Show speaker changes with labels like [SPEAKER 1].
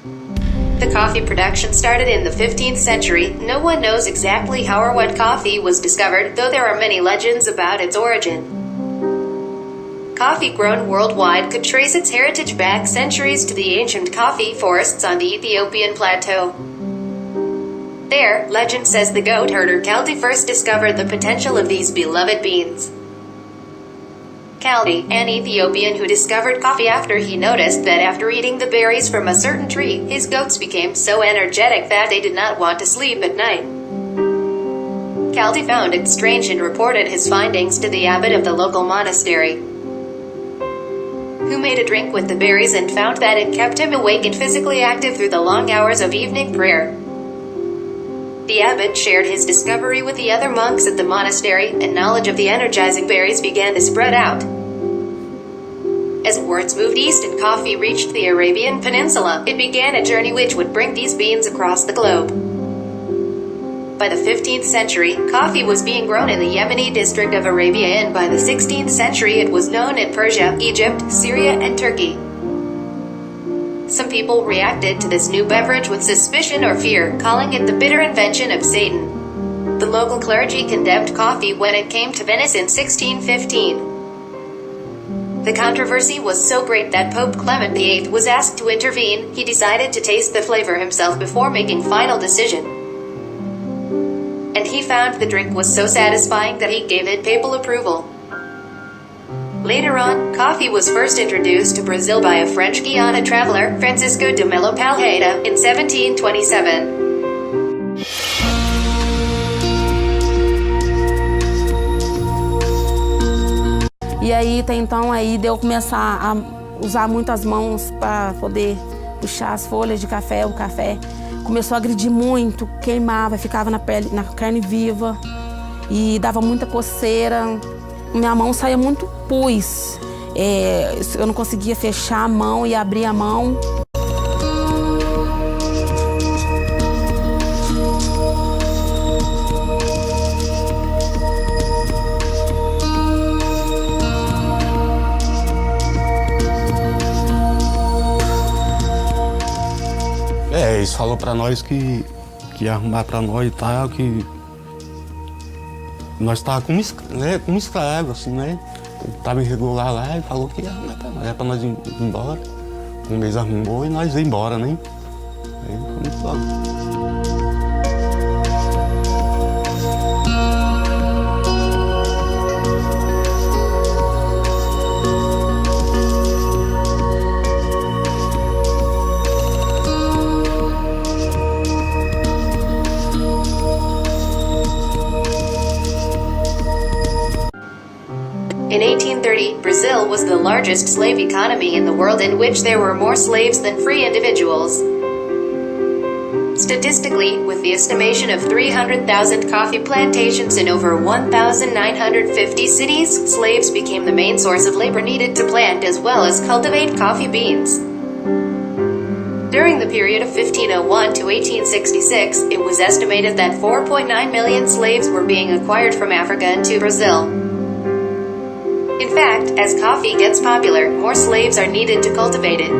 [SPEAKER 1] The coffee production started in the 15th century. No one knows exactly how or when coffee was discovered, though there are many legends about its origin. Coffee grown worldwide could trace its heritage back centuries to the ancient coffee forests on the Ethiopian plateau. There, legend says the goat herder Kaldi first discovered the potential of these beloved beans. Kaldi, an Ethiopian who discovered coffee after he noticed that after eating the berries from a certain tree, his goats became so energetic that they did not want to sleep at night. Kaldi found it strange and reported his findings to the abbot of the local monastery, who made a drink with the berries and found that it kept him awake and physically active through the long hours of evening prayer. The abbot shared his discovery with the other monks at the monastery, and knowledge of the energizing berries began to spread out. As words moved east and coffee reached the Arabian Peninsula, it began a journey which would bring these beans across the globe. By the 15th century, coffee was being grown in the Yemeni district of Arabia, and by the 16th century it was known in Persia, Egypt, Syria, and Turkey. Some people reacted to this new beverage with suspicion or fear, calling it the bitter invention of Satan. The local clergy condemned coffee when it came to Venice in 1615. The controversy was so great that Pope Clement VIII was asked to intervene. He decided to taste the flavor himself before making final decision. And he found the drink was so satisfying that he gave it papal approval. Later on, coffee was first introduced to Brazil by a French Guiana traveler, Francisco de Melo Palheira, in 1727.
[SPEAKER 2] E aí, então, deu começar a usar muitas mãos para poder puxar as folhas de café, o café. Começou a agredir muito, queimava, ficava na pele, na carne viva e dava muita coceira. Minha mão saía muito pus, eu não conseguia fechar a mão e abrir a mão.
[SPEAKER 3] Eles falou para nós que ia arrumar para nós e tal, que nós tava como escravo, assim, né? Tava irregular lá e falou que ia arrumar pra nós. Era pra nós ir embora. Um mês arrumou e nós ia embora, né? Aí foi muito bom.
[SPEAKER 1] In 1830, Brazil was the largest slave economy in the world, in which there were more slaves than free individuals. Statistically, with the estimation of 300,000 coffee plantations in over 1,950 cities, slaves became the main source of labor needed to plant as well as cultivate coffee beans. During the period of 1501 to 1866, it was estimated that 4.9 million slaves were being acquired from Africa into Brazil. In fact, as coffee gets popular, more slaves are needed to cultivate it.